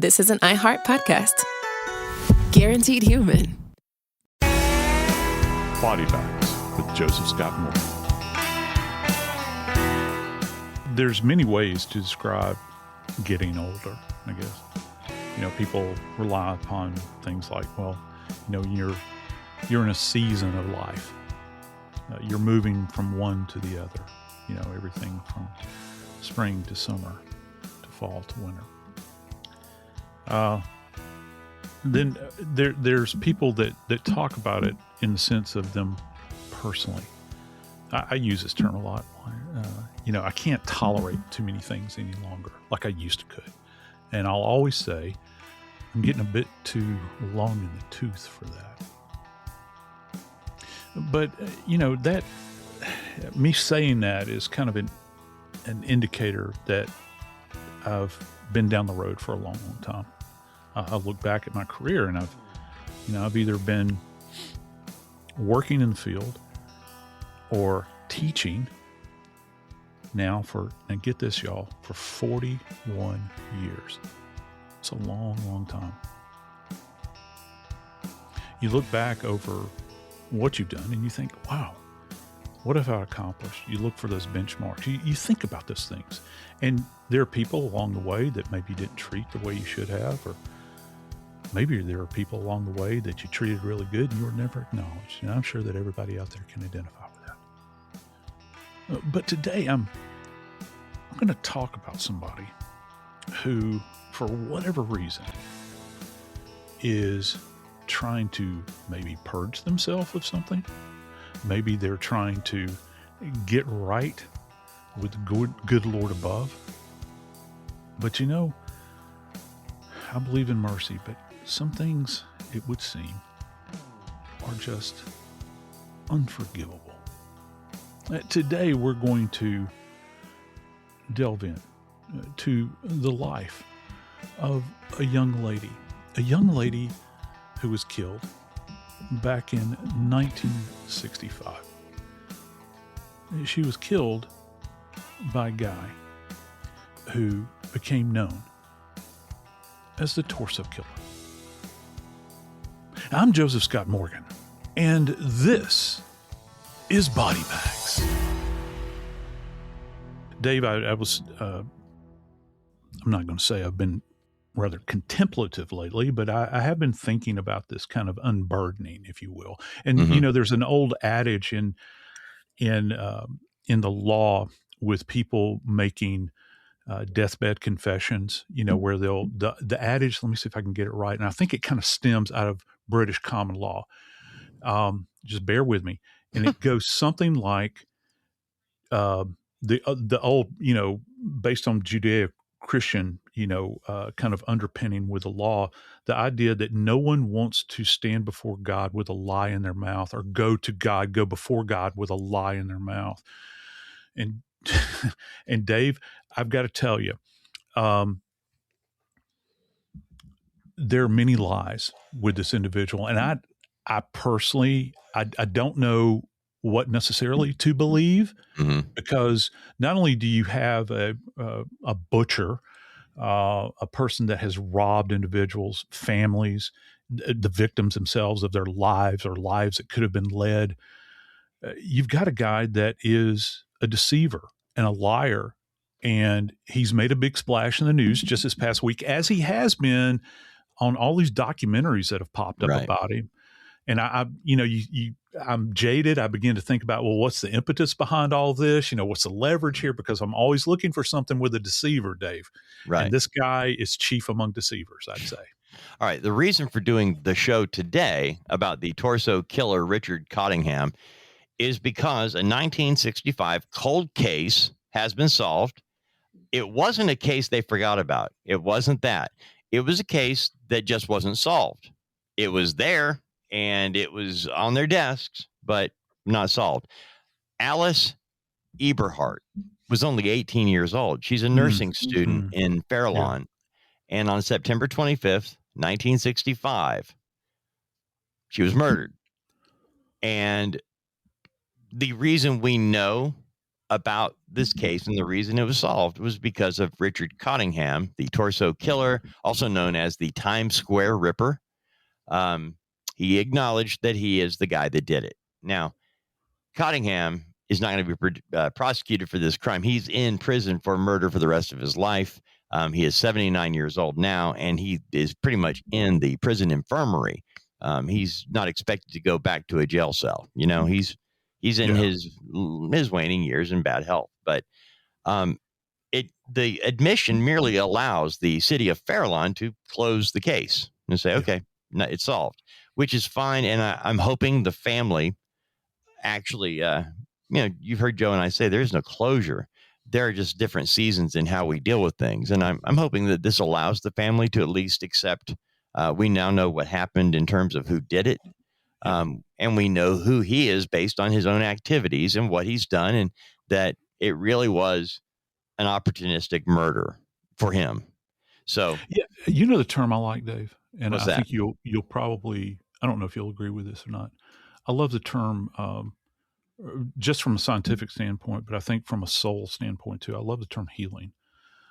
this is an iHeart podcast. Guaranteed human. Body Bags with Joseph Scott Moore. There's many ways to describe getting older, I guess. People rely upon things like, you're in a season of life. You're moving from one to the other. Everything from spring to summer to fall to winter. Then there's people that talk about it in the sense of them personally. I use this term a lot. I can't tolerate too many things any longer like I used to could. And I'll always say, I'm getting a bit too long in the tooth for that. But, that me saying that is kind of an indicator that I've been down the road for a long, long time. I look back at my career and I've either been working in the field or teaching now and get this, y'all, for 41 years. It's a long, long time. You look back over what you've done and you think, wow, what have I accomplished? You look for those benchmarks. You think about those things. And there are people along the way that maybe you didn't treat the way you should have, or maybe there are people along the way that you treated really good and you were never acknowledged. And I'm sure that everybody out there can identify with that. But today I'm going to talk about somebody who, for whatever reason, is trying to maybe purge themselves of something. Maybe they're trying to get right with the good Lord above. But I believe in mercy, but some things, it would seem, are just unforgivable. Today we're going to delve in to the life of a young lady who was killed back in 1965. She was killed by a guy who became known as the torso killer. I'm Joseph Scott Morgan, and this is Body Bags. Dave, I'm not going to say I've been rather contemplative lately, but I have been thinking about this kind of unburdening, if you will. And, there's an old adage in the law with people making deathbed confessions, where the adage, let me see if I can get it right. And I think it kind of stems out of British common law. Just bear with me. And it goes something like the old, based on Judeo-Christian, kind of underpinning with the law, the idea that no one wants to stand before God with a lie in their mouth, or go before God with a lie in their mouth. And and Dave, I've got to tell you, there are many lies with this individual, and I personally, I don't know what necessarily to believe, because not only do you have a butcher, a person that has robbed individuals, families, the victims themselves of their lives or lives that could have been led. You've got a guy that is a deceiver and a liar, and he's made a big splash in the news just this past week, as he has been on all these documentaries that have popped up about him. And I'm jaded. I begin to think about, well, what's the impetus behind all this? What's the leverage here? Because I'm always looking for something with a deceiver, Dave. Right. And this guy is chief among deceivers, I'd say. All right. The reason for doing the show today about the torso killer, Richard Cottingham, is because a 1965 cold case has been solved. It wasn't a case they forgot about. It wasn't that. It was a case that just wasn't solved. It was there and it was on their desks, but not solved. Alys Eberhardt was only 18 years old. She's a nursing student in Fairlawn. Yeah. And on September 25th, 1965, she was murdered. And the reason we know about this case, and the reason it was solved was because of Richard Cottingham, the torso killer, also known as the Times Square Ripper. He acknowledged that he is the guy that did it. Now, Cottingham is not going to be prosecuted for this crime. He's in prison for murder for the rest of his life. He is 79 years old now, and he is pretty much in the prison infirmary. He's not expected to go back to a jail cell. You know, he's in his waning years in bad health. But the admission merely allows the city of Fairlawn to close the case and say, okay, no, it's solved, which is fine. And I'm hoping the family actually, you've heard Joe and I say there's no closure. There are just different seasons in how we deal with things. And I'm hoping that this allows the family to at least accept we now know what happened in terms of who did it. And we know who he is based on his own activities and what he's done, and that it really was an opportunistic murder for him. So, yeah, you know the term I like, Dave, and I that? think you'll probably, I don't know if you'll agree with this or not. I love the term just from a scientific standpoint, but I think from a soul standpoint too. I love the term healing.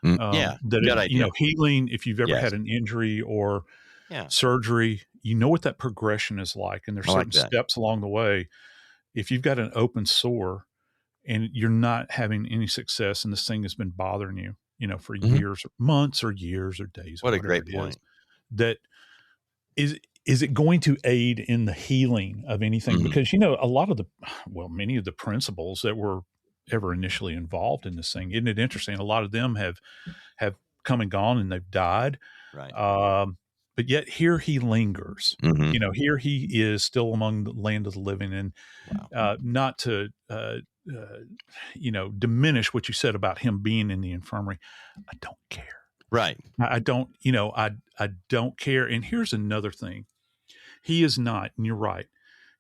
Good idea. Healing, if you've ever had an injury or surgery, you know what that progression is like. And there's certain steps along the way. If you've got an open sore and you're not having any success and this thing has been bothering you, for years or months or years or days. What a great point. That is it going to aid in the healing of anything? Because, many of the principles that were ever initially involved in this thing, isn't it interesting? A lot of them have come and gone and they've died. Right. But yet here he lingers. Here he is still among the land of the living, and not to diminish what you said about him being in the infirmary. I don't care. Right. I don't. I don't care. And here's another thing: he is not. And you're right.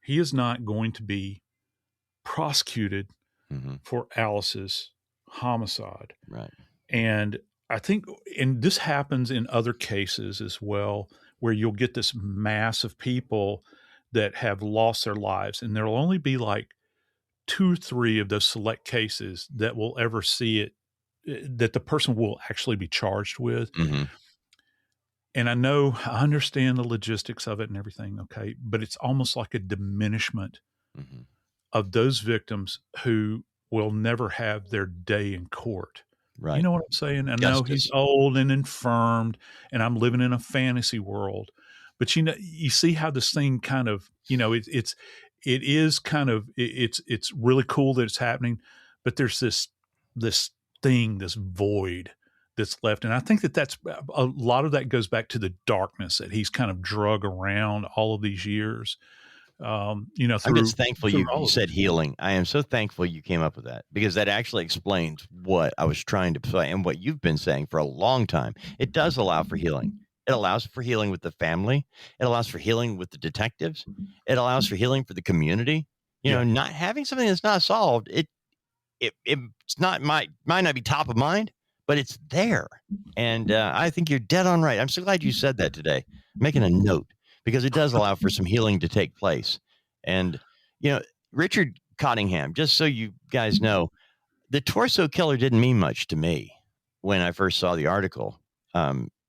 He is not going to be prosecuted for Alys's homicide. Right. And I think, and this happens in other cases as well, where you'll get this mass of people that have lost their lives, and there'll only be like 2 or 3 of those select cases that will ever see it, that the person will actually be charged with. And I understand the logistics of it and everything. Okay. But it's almost like a diminishment of those victims who will never have their day in court. Right. You know what I'm saying? I know he's old and infirmed, and I'm living in a fantasy world. But you see how this thing kind of, it's really cool that it's happening, but there's this thing, this void that's left, and I think that's a lot of that goes back to the darkness that he's kind of drug around all of these years. I'm just thankful you said healing. I am so thankful you came up with that, because that actually explains what I was trying to say and what you've been saying for a long time. It does allow for healing. It allows for healing with the family. It allows for healing with the detectives. It allows for healing for the community. Not having something that's not solved, it's not might not be top of mind, but it's there. And I think you're dead on right. I'm so glad you said that today. I'm making a note, because it does allow for some healing to take place. And, Richard Cottingham, just so you guys know, the torso killer didn't mean much to me when I first saw the article.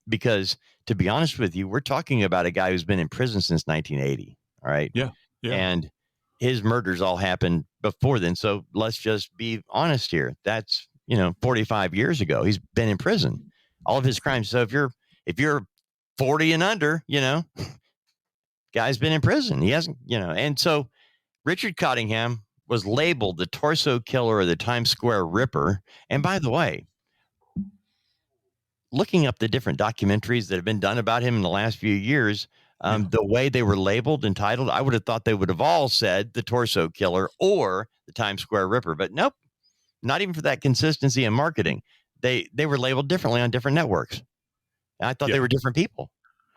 Because, to be honest with you, we're talking about a guy who's been in prison since 1980. All right. Yeah. And his murders all happened before then. So let's just be honest here. That's, 45 years ago, he's been in prison, all of his crimes. So if you're 40 and under, guy's been in prison. He hasn't, and so Richard Cottingham was labeled the torso killer or the Times Square Ripper. And by the way, looking up the different documentaries that have been done about him in the last few years, the way they were labeled and titled, I would have thought they would have all said the torso killer or the Times Square Ripper, but nope, not even for that consistency in marketing. They were labeled differently on different networks. I thought they were different people,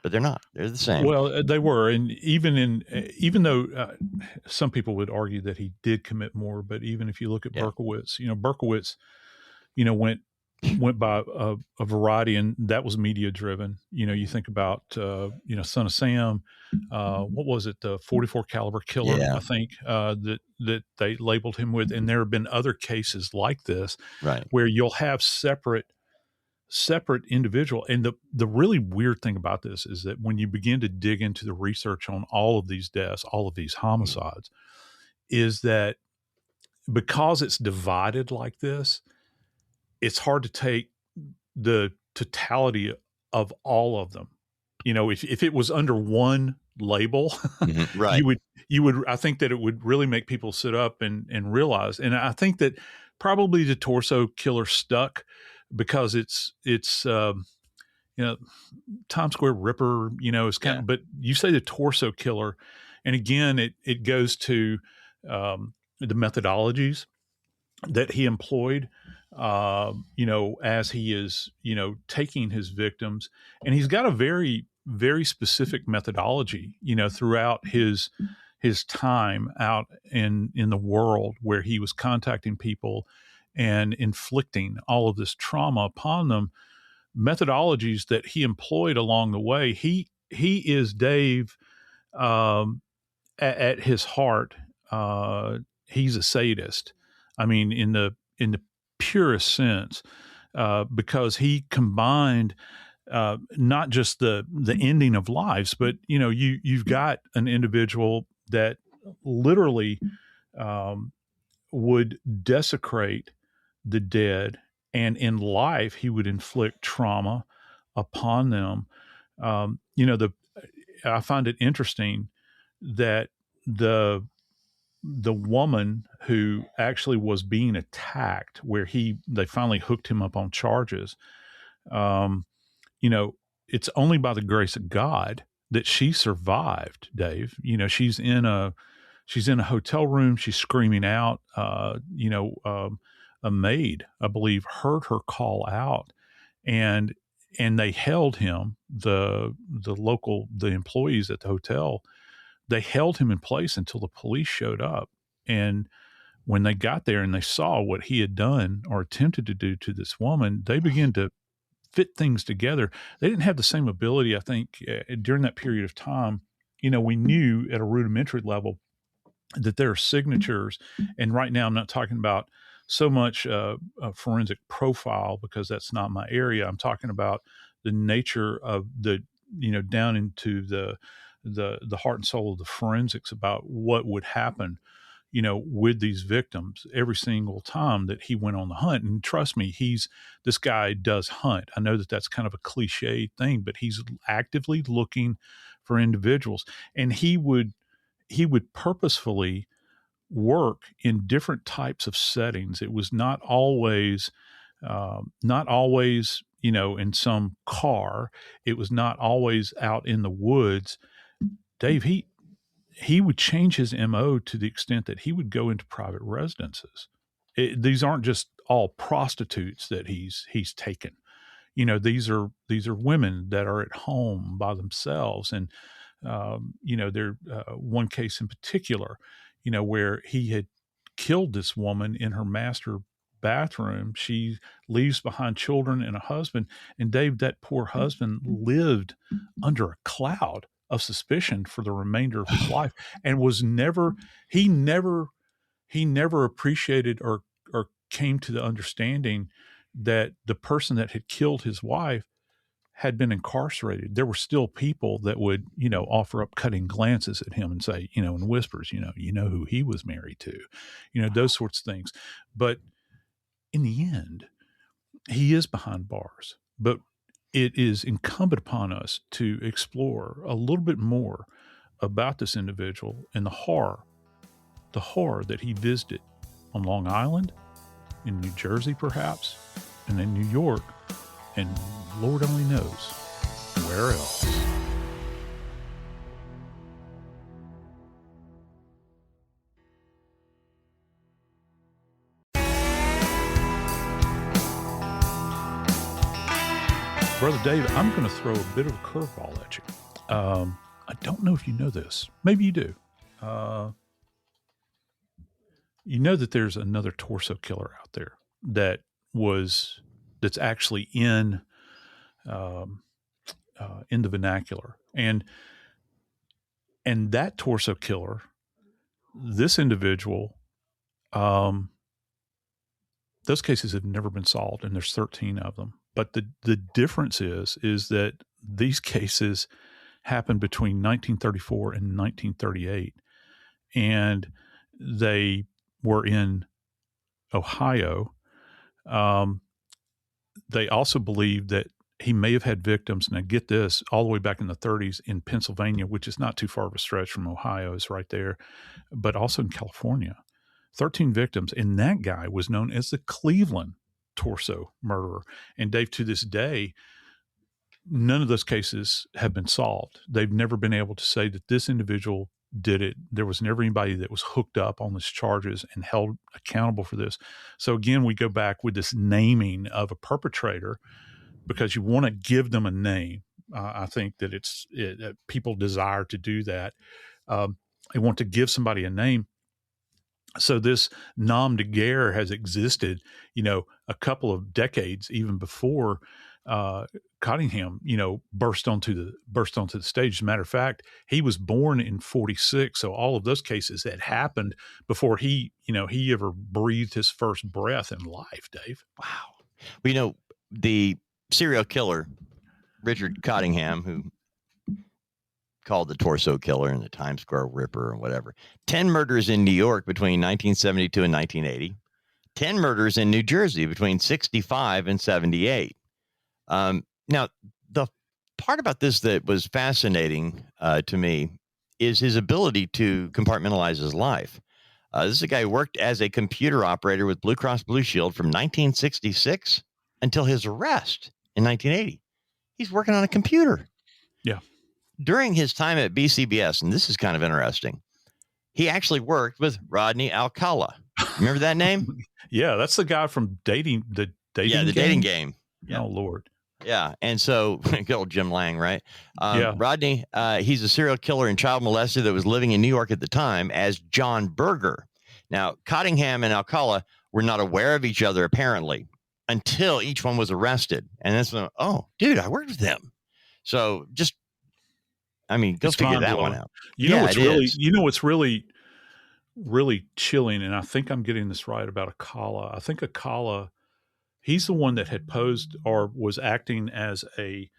but they're not. They're the same. Well, they were. And even though some people would argue that he did commit more, but even if you look at Berkowitz, Berkowitz, went went by a variety, and that was media driven. You think about, Son of Sam, what was it? The 44 caliber killer, Yeah. I think, that they labeled him with. And there have been other cases like this, Right. where you'll have separate individual. And the really weird thing about this is that when you begin to dig into the research on all of these deaths, all of these homicides, is that because it's divided like this, it's hard to take the totality of all of them. If it was under one label, Right. you would, I think that it would really make people sit up and realize. And I think that probably the torso killer stuck because it's Times Square Ripper, is kind of, but you say the torso killer, and again, it goes to the methodologies that he employed, as he is, taking his victims. And he's got a very, very specific methodology, throughout his time out in the world, where he was contacting people and inflicting all of this trauma upon them. Methodologies that he employed along the way. He is, Dave, at his heart, he's a sadist. I mean, in the purest sense, because he combined not just the ending of lives, but you've got an individual that literally would desecrate the dead, and in life he would inflict trauma upon them. I find it interesting that the woman who actually was being attacked, where they finally hooked him up on charges, it's only by the grace of God that she survived, Dave. She's in a hotel room. She's screaming out. A maid, I believe, heard her call out, and they held him. The employees at the hotel, they held him in place until the police showed up. And when they got there and they saw what he had done or attempted to do to this woman, they began to fit things together. They didn't have the same ability, I think, during that period of time. We knew at a rudimentary level that there are signatures. And right now, I'm not talking about so much a forensic profile, because that's not my area. I'm talking about the nature of down into the heart and soul of the forensics about what would happen, with these victims every single time that he went on the hunt. And trust me, this guy does hunt. I know that that's kind of a cliche thing, but he's actively looking for individuals, and he would purposefully work in different types of settings. It was not always, in some car. It was not always out in the woods. Dave, he would change his MO to the extent that he would go into private residences. These aren't just all prostitutes that he's taken. These are women that are at home by themselves. And, there one case in particular, where he had killed this woman in her master bathroom. She leaves behind children and a husband. And Dave, that poor husband lived under a cloud of suspicion for the remainder of his life, and he never appreciated or came to the understanding that the person that had killed his wife had been incarcerated. There were still people that would, offer up cutting glances at him and say, in whispers, who he was married to, those sorts of things. But in the end, he is behind bars. But it is incumbent upon us to explore a little bit more about this individual and the horror that he visited on Long Island, in New Jersey perhaps, and in New York, and Lord only knows where else. Brother Dave, I'm going to throw a bit of a curveball at you. I don't know if you know this. Maybe you do. You know that there's another torso killer out there that was that's actually in the vernacular. And that torso killer, this individual, those cases have never been solved, and there's 13 of them. But the difference is that these cases happened between 1934 and 1938, and they were in Ohio. They also believe that he may have had victims, and I get this, all the way back in the 30s in Pennsylvania, which is not too far of a stretch from Ohio, is right there, but also in California. 13 victims, and that guy was known as the Cleveland torso murderer. And Dave, to this day, none of those cases have been solved. They've never been able to say that this individual did it. There was never anybody that was hooked up on these charges and held accountable for this. So again, we go back with this naming of a perpetrator because you want to give them a name. I think that people desire to do that. They want to give somebody a name. So this nom de guerre has existed, a couple of decades even before Cottingham, burst onto the stage. As a matter of fact, he was born in 1946, so all of those cases had happened before he ever breathed his first breath in life. Dave. Wow. Well, the serial killer Richard Cottingham, who called the Torso Killer and the Times Square Ripper and whatever, 10 murders in New York between 1972 and 1980, 10 murders in New Jersey between 65 and 78. Now, the part about this that was fascinating to me is his ability to compartmentalize his life. This is a guy who worked as a computer operator with Blue Cross Blue Shield from 1966 until his arrest in 1980. He's working on a computer. Yeah. During his time at BCBS, and this is kind of interesting, he actually worked with Rodney Alcala. Remember that name? Yeah, that's the guy from dating game. Dating game. Yeah. Oh, Lord. Yeah. And so, good old Jim Lang, right? Yeah. Rodney, he's a serial killer and child molester that was living in New York at the time as John Berger. Now, Cottingham and Alcala were not aware of each other, apparently, until each one was arrested. And that's when, oh, dude, I worked with him. So just, go figure that one out. What's really chilling, and I think I'm getting this right about Alcala. I think Alcala, he's the one that had posed or was acting as a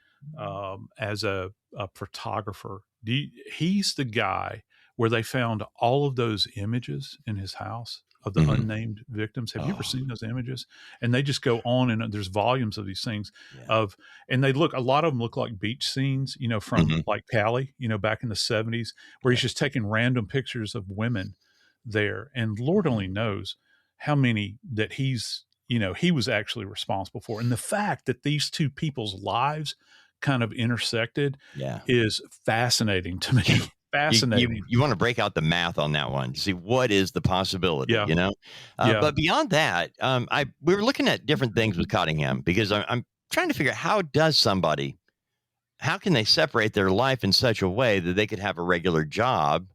photographer. He's the guy where they found all of those images in his house of the unnamed victims. Have you ever seen those images? And they just go on, and there's volumes of these things and a lot of them look like beach scenes, from like Cali, back in the 70s, where he's just taking random pictures of women there. And Lord only knows how many that he was actually responsible for. And the fact that these two people's lives kind of intersected is fascinating to me. Fascinating. You want to break out the math on that one to see what is the possibility, But beyond that, we were looking at different things with Cottingham because I'm trying to figure out how can they separate their life in such a way that they could have a regular job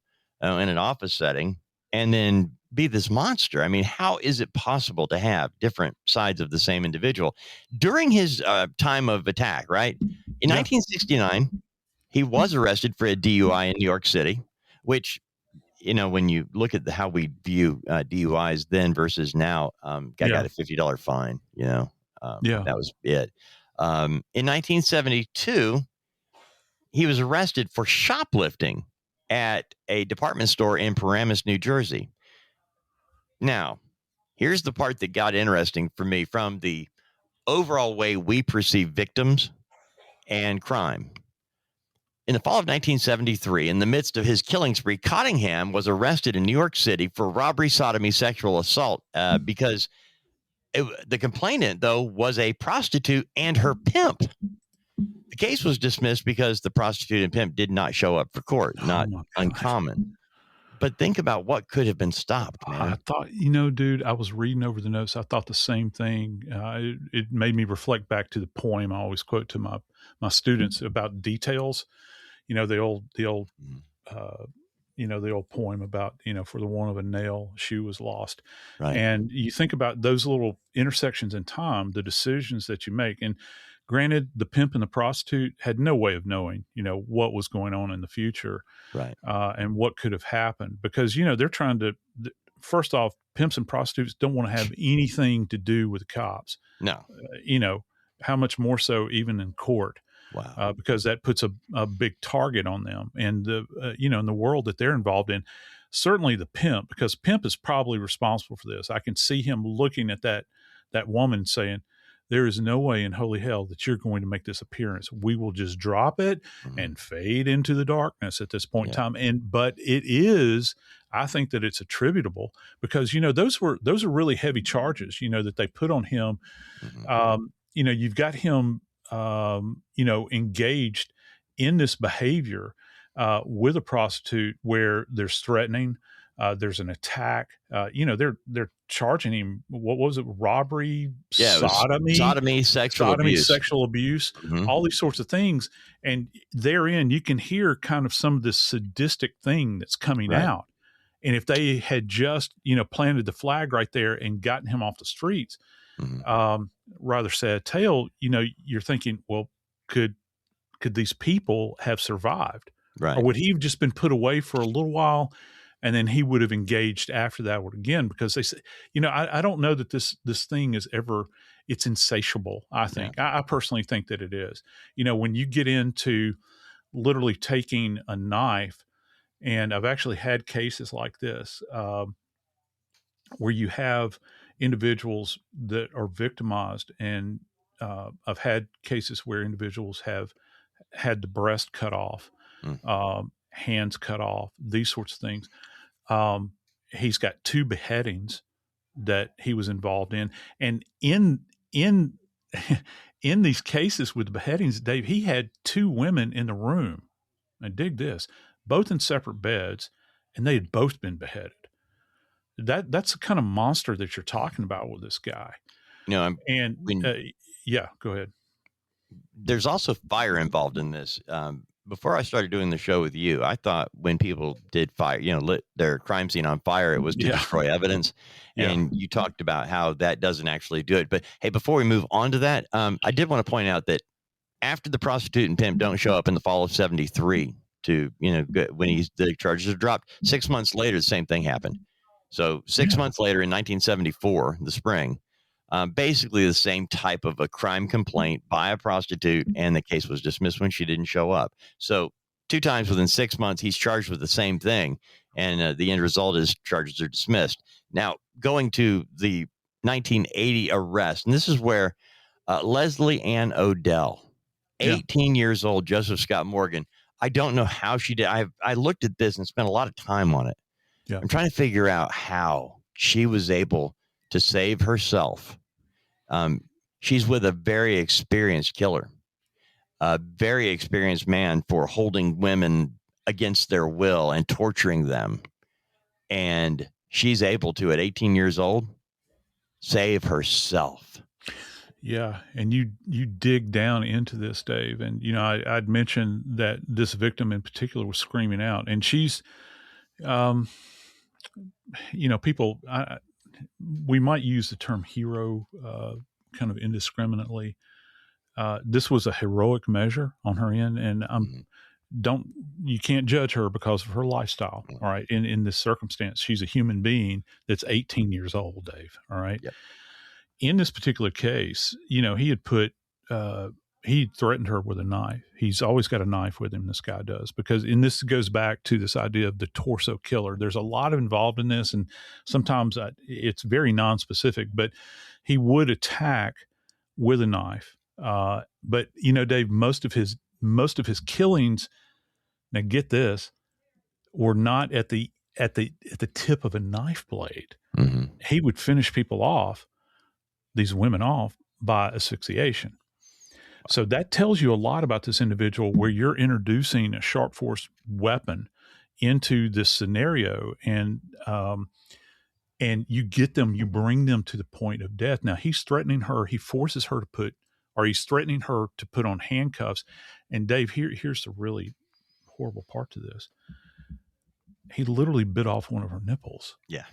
in an office setting and then be this monster? How is it possible to have different sides of the same individual? During his time of attack, right? In 1969, he was arrested for a DUI in New York City, which, when you look at how we view DUIs then versus now, guy got a $50 fine, that was it. In 1972, he was arrested for shoplifting at a department store in Paramus, New Jersey. Now, here's the part that got interesting for me from the overall way we perceive victims and crime. In the fall of 1973, in the midst of his killing spree, Cottingham was arrested in New York City for robbery, sodomy, sexual assault because the complainant, though, was a prostitute and her pimp. The case was dismissed because the prostitute and pimp did not show up for court. Not uncommon. But think about what could have been stopped, man. I thought, dude, I was reading over the notes. I thought the same thing. It made me reflect back to the poem I always quote to my students about details. The old the old poem about, for the want of a nail, shoe was lost. Right. And you think about those little intersections in time, the decisions that you make. And granted, the pimp and the prostitute had no way of knowing, what was going on in the future, Right. And what could have happened, because, they're trying to, first off, pimps and prostitutes don't want to have anything to do with the cops. No. How much more so even in court. Wow. Because that puts a big target on them, and in the world that they're involved in. Certainly the pimp, because pimp is probably responsible for this. I can see him looking at that woman saying, "There is no way in holy hell that you're going to make this appearance. We will just drop it and fade into the darkness at this point in time." But it is, I think that it's attributable because those are really heavy charges. That they put on him. You've got him. Engaged in this behavior with a prostitute where there's threatening, there's an attack. They're charging him. What was it? Robbery, sodomy, sexual abuse, all these sorts of things. And therein, you can hear kind of some of this sadistic thing that's coming out. And if they had just planted the flag right there and gotten him off the streets. Rather sad tale, you're thinking, well, could these people have survived? Right. Or would he have just been put away for a little while and then he would have engaged after that again? Because they say, I don't know that this thing is ever, it's insatiable. I think, I personally think that it is, when you get into literally taking a knife, and I've actually had cases like this, where you have individuals that are victimized, and I've had cases where individuals have had the breast cut off, hands cut off, these sorts of things. He's got 2 beheadings that he was involved in, and in these cases with the beheadings, Dave, he had 2 women in the room, and dig this, both in separate beds, and they had both been beheaded. That's the kind of monster that you're talking about with this guy. Go ahead. There's also fire involved in this. Before I started doing the show with you, I thought when people did fire, lit their crime scene on fire, it was to destroy evidence. And you talked about how that doesn't actually do it. But hey, before we move on to that, I did want to point out that after the prostitute and pimp don't show up in the fall of 73 to, when the charges are dropped, 6 months later, the same thing happened. So 6 months later in 1974, the spring, basically the same type of a crime complaint by a prostitute, and the case was dismissed when she didn't show up. So 2 times within 6 months, he's charged with the same thing, and the end result is charges are dismissed. Now, going to the 1980 arrest, and this is where Leslie Ann Odell, 18 years old, Joseph Scott Morgan, I don't know how she did. I looked at this and spent a lot of time on it. Yeah. I'm trying to figure out how she was able to save herself. She's with a very experienced killer, a very experienced man for holding women against their will and torturing them. And she's able to, at 18 years old, save herself. Yeah. And you dig down into this, Dave. And, I'd mentioned that this victim in particular was screaming out, and she's, people, we might use the term hero kind of indiscriminately. This was a heroic measure on her end, and you can't judge her because of her lifestyle. All right. In this circumstance, she's a human being that's 18 years old, Dave. All right. Yep. In this particular case, he had he threatened her with a knife. He's always got a knife with him, this guy does, because, and this goes back to this idea of the torso killer. There's a lot involved in this, and sometimes it's very nonspecific, but he would attack with a knife. But Dave, most of his killings, now get this, were not at the tip of a knife blade. Mm-hmm. He would finish people off, these women off, by asphyxiation. So that tells you a lot about this individual, where you're introducing a sharp force weapon into this scenario, and you bring them to the point of death. Now he's threatening her. He forces her he's threatening her to put on handcuffs. And Dave, here's the really horrible part to this. he literally bit off one of her nipples. Yeah.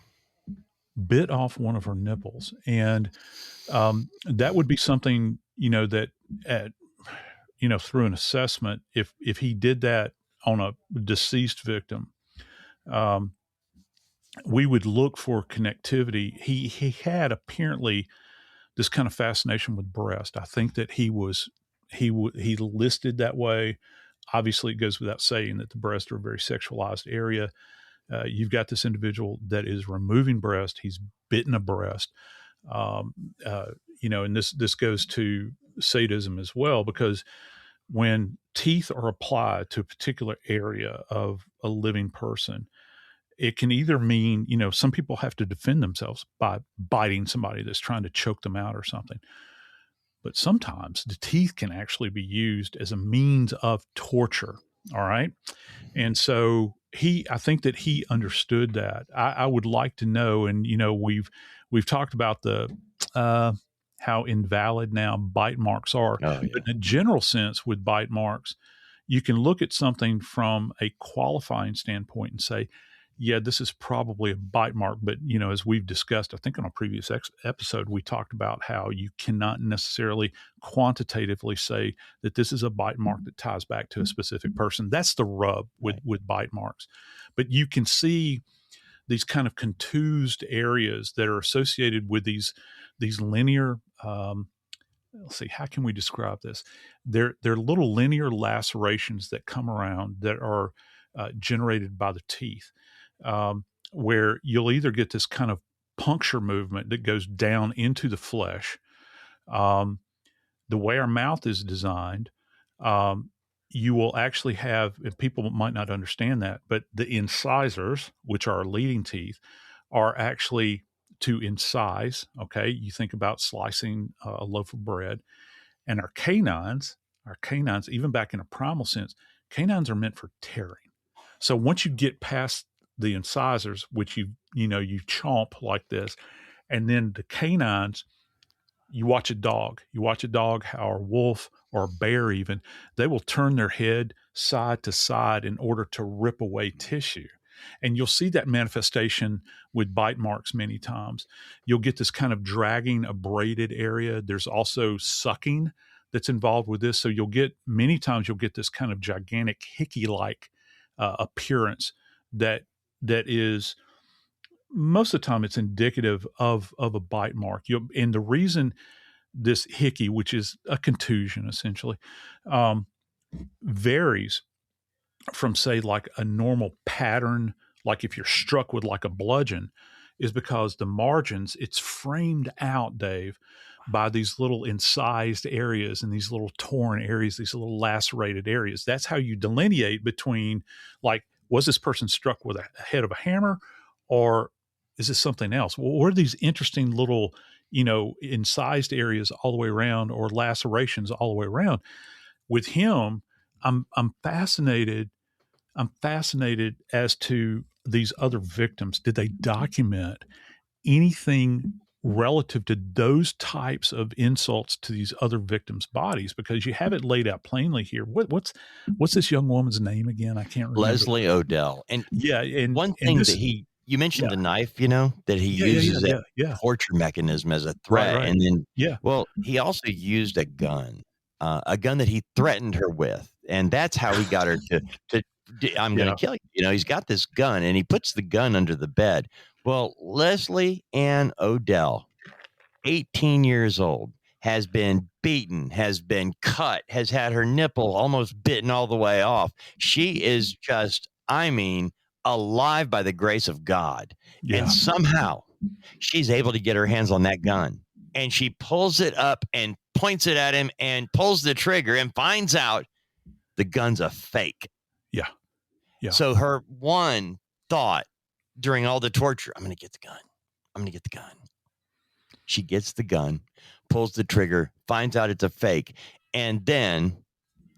Bit off one of her nipples. And that would be something, that through an assessment, if he did that on a deceased victim, we would look for connectivity. He had apparently this kind of fascination with breast. I think that he listed that way. Obviously, it goes without saying that the breasts are a very sexualized area. You've got this individual that is removing breast. He's bitten a breast. And this goes to sadism as well, because when teeth are applied to a particular area of a living person, it can either mean, some people have to defend themselves by biting somebody that's trying to choke them out or something. But sometimes the teeth can actually be used as a means of torture. All right. And so I think that he understood that. I would like to know, and, we've talked about how invalid now bite marks are. Oh, yeah. But in a general sense with bite marks, you can look at something from a qualifying standpoint and say, yeah, this is probably a bite mark. But, as we've discussed, I think on a previous episode, we talked about how you cannot necessarily quantitatively say that this is a bite mark that ties back to a specific person. That's the rub with bite marks. But you can see these kind of contused areas that are associated with these linear, let's see, how can we describe this? They're little linear lacerations that come around that are generated by the teeth, where you'll either get this kind of puncture movement that goes down into the flesh. The way our mouth is designed, you will actually have, and people might not understand that, but the incisors, which are our leading teeth, are actually to incise. Okay. You think about slicing a loaf of bread, and our canines, even back in a primal sense, canines are meant for tearing. So once you get past the incisors, which you chomp like this, and then the canines, you watch a dog, or a wolf or a bear even, they will turn their head side to side in order to rip away tissue. And you'll see that manifestation with bite marks many times. You'll get this kind of dragging, abraded area. There's also sucking that's involved with this. So many times you'll get this kind of gigantic hickey-like appearance that is, most of the time, it's indicative of a bite mark. And the reason this hickey, which is a contusion essentially, varies from, say, like a normal pattern, like if you're struck with like a bludgeon, is because the margins, it's framed out, Dave, by these little incised areas and these little torn areas, these little lacerated areas. That's how you delineate between, like, was this person struck with a head of a hammer, or is this something else? Well, what are these interesting little, incised areas all the way around, or lacerations all the way around? With him, I'm fascinated. I'm fascinated as to these other victims. Did they document anything relative to those types of insults to these other victims' bodies? Because you have it laid out plainly here. What's this young woman's name again? I can't remember. Leslie Odell. And yeah, and one thing that you mentioned the knife, that he uses a torture mechanism as a threat. Right. And then, well, he also used a gun that he threatened her with. And that's how he got her to I'm going to kill you. He's got this gun, and he puts the gun under the bed. Well, Leslie Ann Odell, 18 years old, has been beaten, has been cut, has had her nipple almost bitten all the way off. She is just, alive by the grace of God. Yeah. And somehow she's able to get her hands on that gun. And she pulls it up and points it at him and pulls the trigger and finds out the gun's a fake. Yeah. Yeah. So her one thought during all the torture, I'm going to get the gun. She gets the gun, pulls the trigger, finds out it's a fake. And then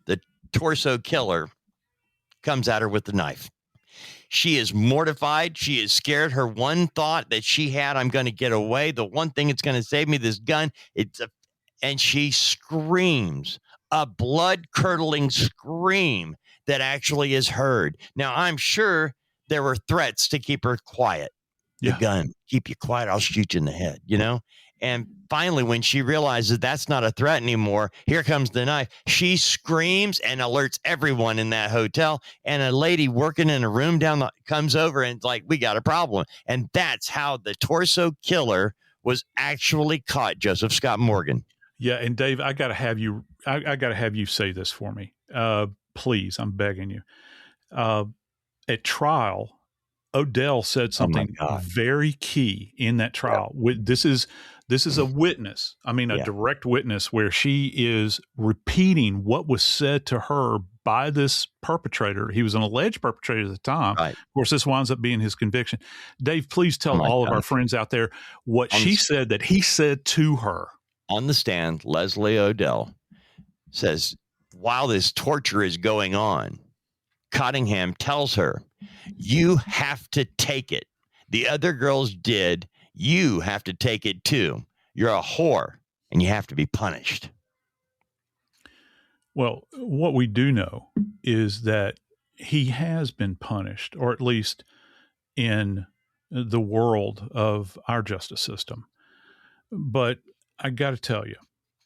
the torso killer comes at her with the knife. She is mortified. She is scared. Her one thought that she had, I'm going to get away. The one thing that's going to save me, this gun. And she screams, a blood-curdling scream that actually is heard. Now, I'm sure there were threats to keep her quiet. The gun, keep you quiet, I'll shoot you in the head, And finally, when she realizes that's not a threat anymore, here comes the knife. She screams and alerts everyone in that hotel. And a lady working in a room comes over and like, we got a problem. And that's how the torso killer was actually caught, Joseph Scott Morgan. Yeah, and Dave, I got to have you. I got to have you say this for me, please. I'm begging you. At trial, Odell said something very key in that trial. Yep. This is a witness. I mean, a direct witness where she is repeating what was said to her by this perpetrator. He was an alleged perpetrator at the time. Right. Of course, this winds up being his conviction. Dave, please tell all of our friends out there what she said that he said to her. On the stand, Leslie Odell says, while this torture is going on, Cottingham tells her, you have to take it. The other girls did. You have to take it too. You're a whore and you have to be punished. Well, what we do know is that he has been punished, or at least in the world of our justice system. But I got to tell you,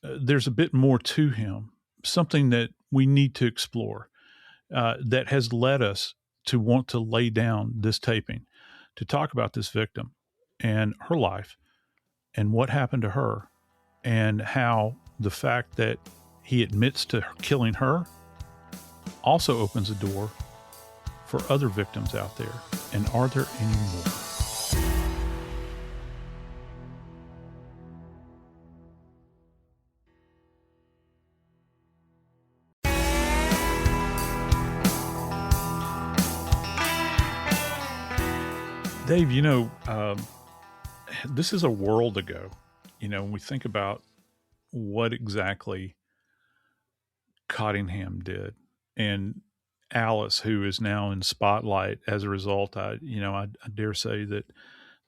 there's a bit more to him, something that we need to explore that has led us to want to lay down this taping, to talk about this victim and her life and what happened to her, and how the fact that he admits to killing her also opens a door for other victims out there. And are there any more? Dave, this is a world ago. When we think about what exactly Cottingham did, and Alys, who is now in spotlight as a result, I dare say that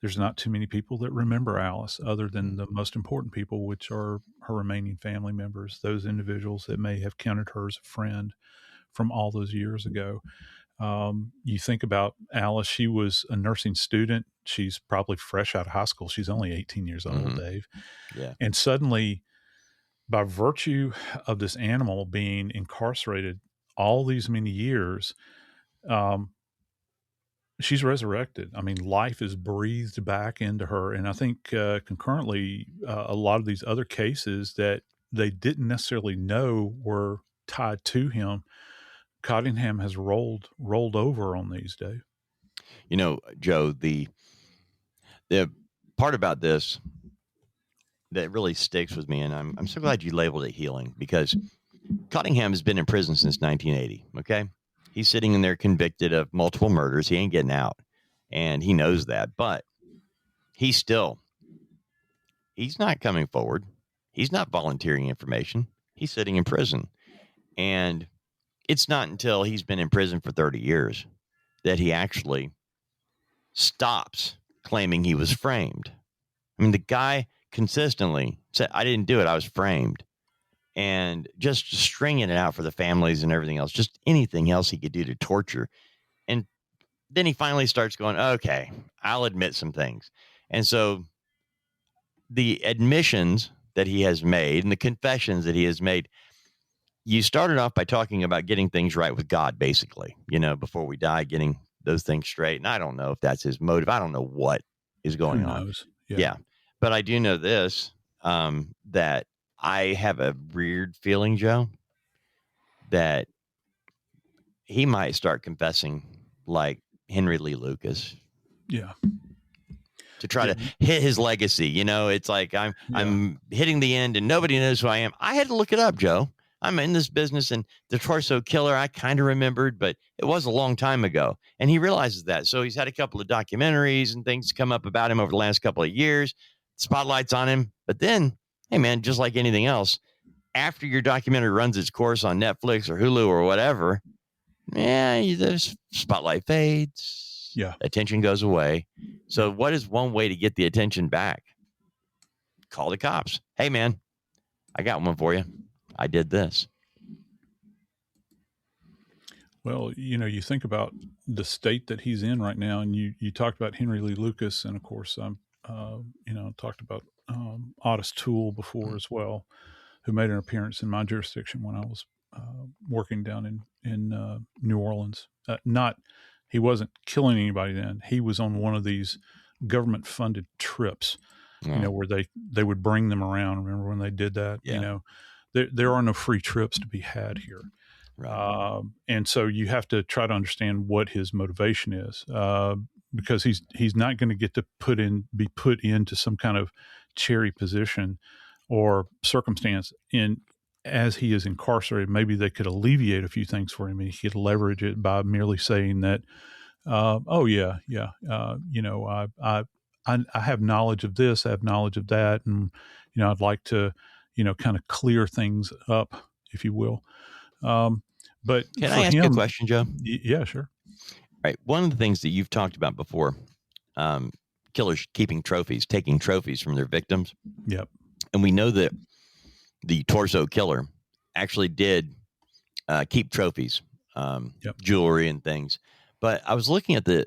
there's not too many people that remember Alys other than the most important people, which are her remaining family members, those individuals that may have counted her as a friend from all those years ago. You think about Alys, she was a nursing student. She's probably fresh out of high school. She's only 18 years old, Dave. Yeah. And suddenly, by virtue of this animal being incarcerated all these many years, she's resurrected. I mean, life is breathed back into her. And I think concurrently, a lot of these other cases that they didn't necessarily know were tied to him, Cottingham has rolled over on these, Dave. Joe, the part about this that really sticks with me, and I'm so glad you labeled it healing, because Cottingham has been in prison since 1980. Okay, he's sitting in there convicted of multiple murders. He ain't getting out, and he knows that, but he's not coming forward. He's not volunteering information. He's sitting in prison, and it's not until he's been in prison for 30 years that he actually stops claiming he was framed. I mean, the guy consistently said, I didn't do it. I was framed. And just stringing it out for the families and everything else, just anything else he could do to torture. And then he finally starts going, okay, I'll admit some things. And so the admissions that he has made and the confessions that he has made, you started off by talking about getting things right with God, basically, before we die, getting those things straight. And I don't know if that's his motive. I don't know what is going on. Yeah. But I do know this, that I have a weird feeling, Joe, that he might start confessing like Henry Lee Lucas. Yeah. To try to hit his legacy. It's like I'm hitting the end and nobody knows who I am. I had to look it up, Joe. I'm in this business, and the torso killer, I kind of remembered, but it was a long time ago. And he realizes that. So he's had a couple of documentaries and things come up about him over the last couple of years, spotlights on him. But then, hey, man, just like anything else, after your documentary runs its course on Netflix or Hulu or whatever, the spotlight fades. Yeah. Attention goes away. So what is one way to get the attention back? Call the cops. Hey, man, I got one for you. I did this. Well, you think about the state that he's in right now, and you talked about Henry Lee Lucas, and of course, I'm, talked about Otis Toole before as well, who made an appearance in my jurisdiction when I was working down in New Orleans. He wasn't killing anybody then. He was on one of these government funded trips, where they would bring them around. Remember when they did that? Yeah. There are no free trips to be had here. Right. And so you have to try to understand what his motivation is, because he's not going to get to be put into some kind of cherry position or circumstance as he is incarcerated. Maybe they could alleviate a few things for him, and he could leverage it by merely saying that, I have knowledge of this, I have knowledge of that, and I'd like to kind of clear things up, if you will. But can I ask you a question, Joe? Yeah, sure. Right. One of the things that you've talked about before, killers taking trophies from their victims. Yep. And we know that the torso killer actually did keep trophies, jewelry and things. But I was looking at the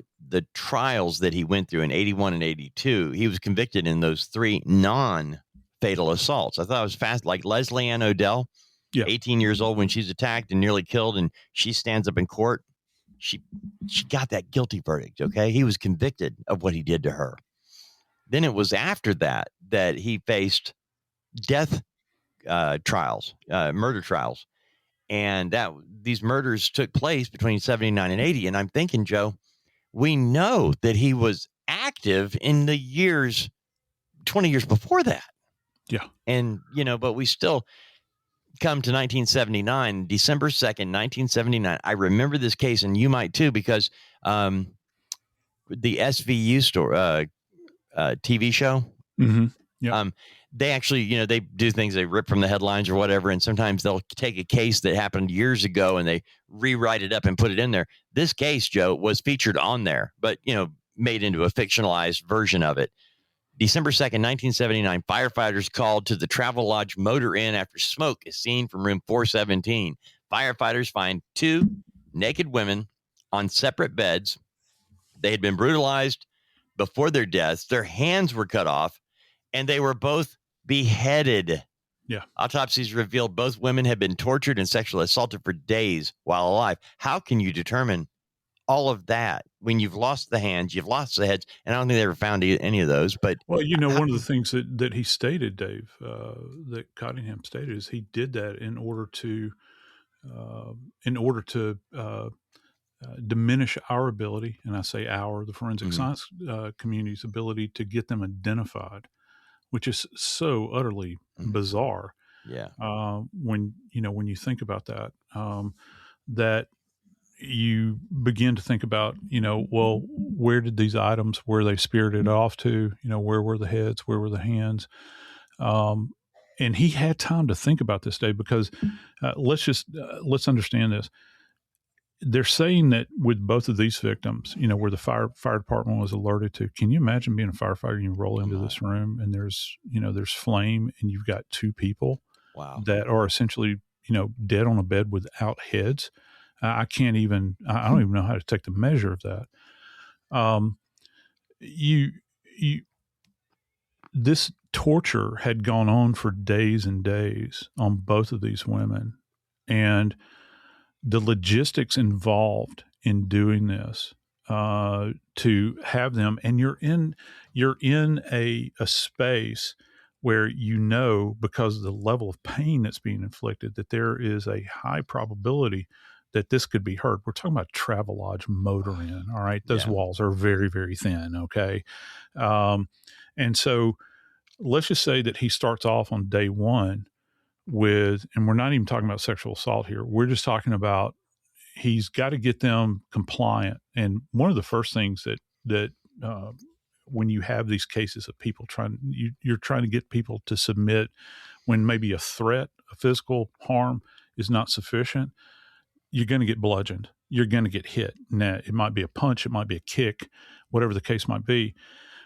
trials that he went through in 81 and 82. He was convicted in those 3 non-fatal assaults. I thought it was fast, like Leslie Ann Odell. 18 years old when she's attacked and nearly killed, and she stands up in court. She got that guilty verdict. Okay. He was convicted of what he did to her. Then it was after that he faced death trials, murder trials. And these murders took place between 79 and 80. And I'm thinking, Joe, we know that he was active in the 20 years before that. Yeah. And, but we still come to 1979, December 2nd, 1979. I remember this case, and you might too, because the SVU TV show. Mm-hmm. Yeah. They actually, they do things, they rip from the headlines or whatever. And sometimes they'll take a case that happened years ago and they rewrite it up and put it in there. This case, Joe, was featured on there, but, made into a fictionalized version of it. December 2nd, 1979, firefighters called to the Travelodge Motor Inn after smoke is seen from room 417. Firefighters find 2 naked women on separate beds. They had been brutalized before their deaths. Their hands were cut off, and they were both beheaded. Yeah. Autopsies revealed both women had been tortured and sexually assaulted for days while alive. How can you determine all of that when you've lost the hands, you've lost the heads? And I don't think they ever found any of those. But well, one of the things that he stated, Dave, that Cottingham stated, is he did that in order to diminish our ability, and I say the forensic science community's ability to get them identified, which is so utterly bizarre. Yeah. When you think about that, that you begin to think about, well, where did these items, where they spirited off to, where were the heads, where were the hands? And he had time to think about this, Dave, because let's understand this. They're saying that with both of these victims, where the fire department was alerted to, can you imagine being a firefighter and you roll into this room and there's flame and you've got 2 people that are essentially, dead on a bed without heads? I don't even know how to take the measure of that. This torture had gone on for days and days on both of these women, and the logistics involved in doing this, to have them, and you're in a space where because of the level of pain that's being inflicted, that there is a high probability that this could be heard. We're talking about Travelodge Motor Inn, all right? Those walls are very, very thin, okay? And so let's just say that he starts off on day 1 with, and we're not even talking about sexual assault here. We're just talking about he's got to get them compliant. And one of the first things that when you have these cases of people you're trying to get people to submit when maybe a threat, a physical harm is not sufficient, you're going to get bludgeoned. You're going to get hit. Now, it might be a punch, it might be a kick, whatever the case might be.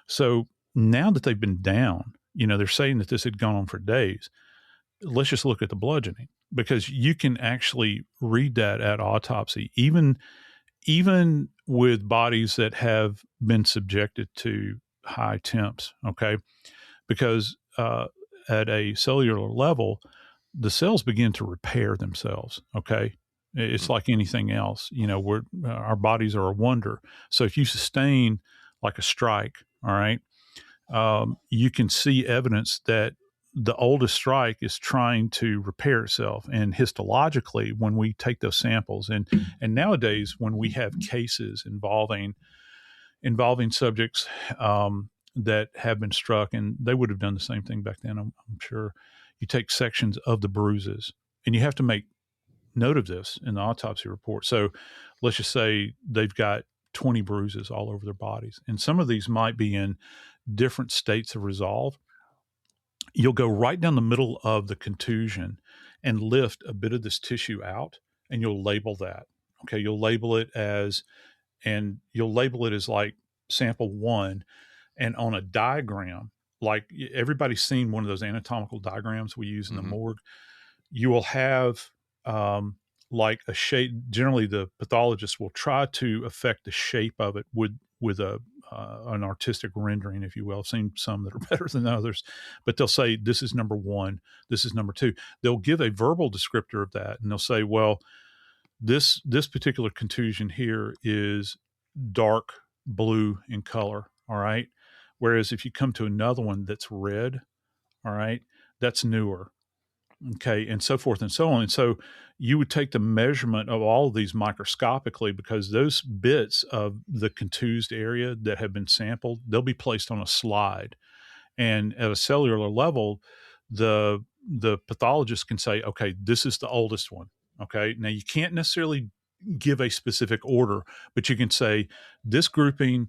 So now that they've been down, they're saying that this had gone on for days. Let's just look at the bludgeoning. because you can actually read that at autopsy, even with bodies that have been subjected to high temps. Okay, because at a cellular level, the cells begin to repair themselves. Okay. It's like anything else, our bodies are a wonder. So if you sustain like a strike, all right, you can see evidence that the oldest strike is trying to repair itself. And histologically, when we take those samples, and nowadays when we have cases involving subjects that have been struck, and they would have done the same thing back then, I'm sure. You take sections of the bruises, and you have to make note of this in the autopsy report. So let's just say they've got 20 bruises all over their bodies, and some of these might be in different states of resolve. You'll go right down the middle of the contusion and lift a bit of this tissue out, and you'll label that. Okay, you'll label it as like sample 1, and on a diagram, like everybody's seen one of those anatomical diagrams we use in the morgue, you will have like a shape. Generally, the pathologist will try to affect the shape of it with an artistic rendering, if you will. I've seen some that are better than others, but they'll say, this is number 1, this is number 2. They'll give a verbal descriptor of that, and they'll say, well, this particular contusion here is dark blue in color, all right? Whereas if you come to another one that's red, all right, that's newer. Okay, and so forth and so on. And so you would take the measurement of all of these microscopically, because those bits of the contused area that have been sampled, they'll be placed on a slide. And at a cellular level, the pathologist can say, okay, this is the oldest one. Okay, now you can't necessarily give a specific order, but you can say this grouping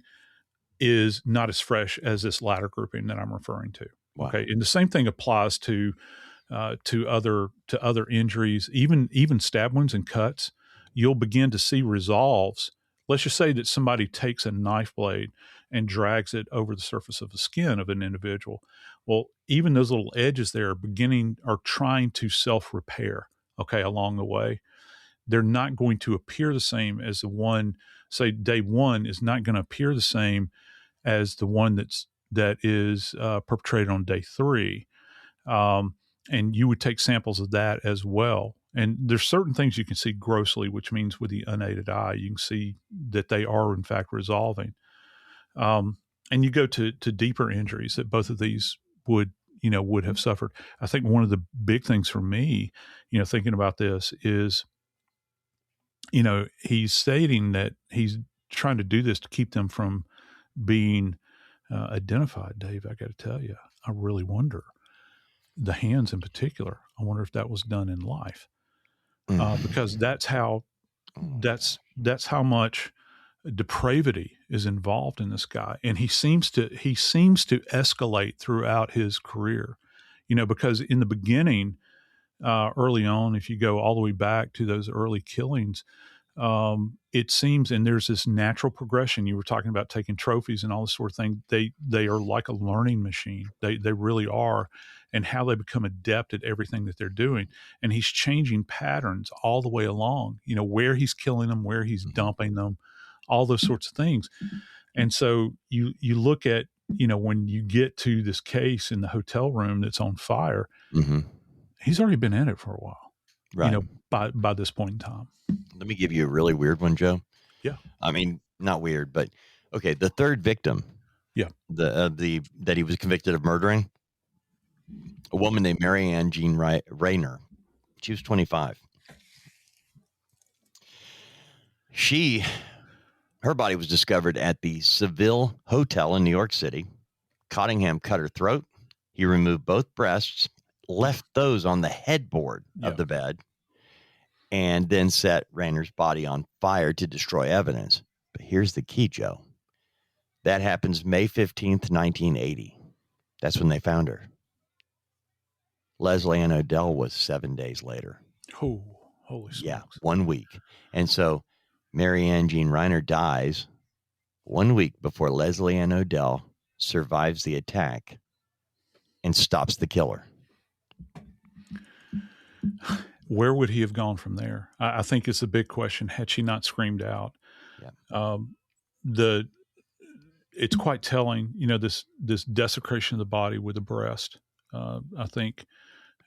is not as fresh as this latter grouping that I'm referring to. Wow. Okay, and the same thing applies to other injuries, even stab wounds and cuts. You'll begin to see resolves. Let's just say that somebody takes a knife blade and drags it over the surface of the skin of an individual. Well, even those little edges there are trying to self-repair, okay, along the way. They're not going to appear the same as the one, say day 1 is not going to appear the same as the one that is perpetrated on day 3. And you would take samples of that as well. And there's certain things you can see grossly, which means with the unaided eye, you can see that they are in fact resolving. And you go to deeper injuries that both of these would have suffered. I think one of the big things for me, thinking about this is, he's stating that he's trying to do this to keep them from being identified. Dave, I got to tell you, I really wonder. The hands in particular, I wonder if that was done in life, because that's how much depravity is involved in this guy, and he seems to escalate throughout his career, because in the beginning, early on, if you go all the way back to those early killings, it seems, and there's this natural progression. You were talking about taking trophies and all this sort of thing. They are like a learning machine. They really are. And how they become adept at everything that they're doing. And he's changing patterns all the way along, where he's killing them, where he's dumping them, all those sorts of things. And so you look at, when you get to this case in the hotel room that's on fire, he's already been in it for a while, right? By this point in time. Let me give you a really weird one, Joe. Yeah. I mean, not weird, but okay. The third victim. Yeah. That he was convicted of murdering. A woman named Mary Ann Jean Rayner. She was 25. Her body was discovered at the Seville Hotel in New York City. Cottingham cut her throat. He removed both breasts, left those on the headboard of the bed, and then set Rayner's body on fire to destroy evidence. But here's the key, Joe. That happens May 15th, 1980. That's when they found her. Leslie Ann Odell was 7 days later. Oh, holy smokes. Yeah, 1 week. And so Mary Ann Jean Rayner dies 1 week before Leslie Ann Odell survives the attack and stops the killer. where would he have gone from there? I think it's a big question. Had she not screamed out, it's quite telling. This desecration of the body with the breast. I think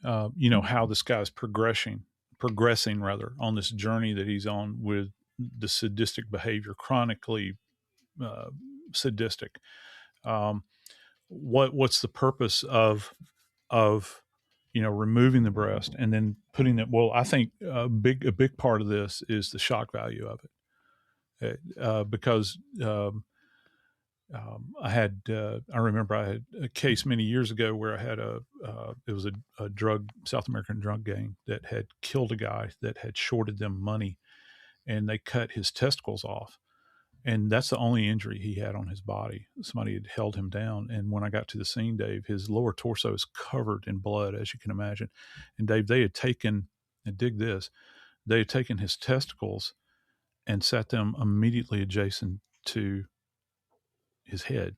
how this guy's progressing on this journey that he's on with the sadistic behavior, chronically sadistic. What's the purpose of removing the breast and then putting it? Well, I think a big part of this is the shock value of it, because I remember I had a case many years ago where I had it was a South American drug gang that had killed a guy that had shorted them money, and they cut his testicles off. And that's the only injury he had on his body. Somebody had held him down. And when I got to the scene, Dave, his lower torso is covered in blood, as you can imagine. And Dave, they had taken, and dig this, they had taken his testicles and sat them immediately adjacent to his head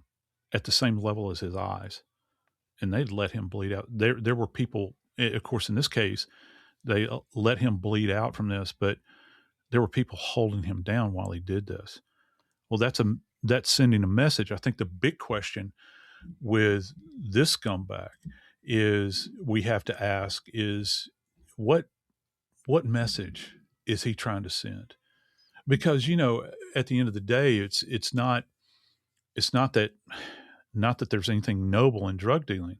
at the same level as his eyes. And they'd let him bleed out. There were people, of course, in this case, they let him bleed out from this, but there were people holding him down while he did this. Well, that's sending a message. I think the big question with this scumbag is we have to ask is what message is he trying to send? Because, at the end of the day, it's not that there's anything noble in drug dealing,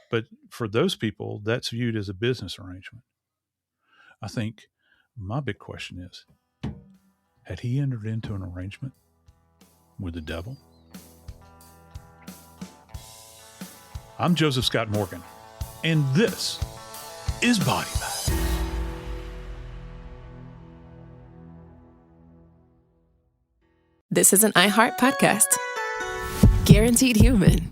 but for those people, that's viewed as a business arrangement. I think my big question is, had he entered into an arrangement with the devil? I'm Joseph Scott Morgan, and this is Body Bag. This is an iHeart podcast. Guaranteed Human.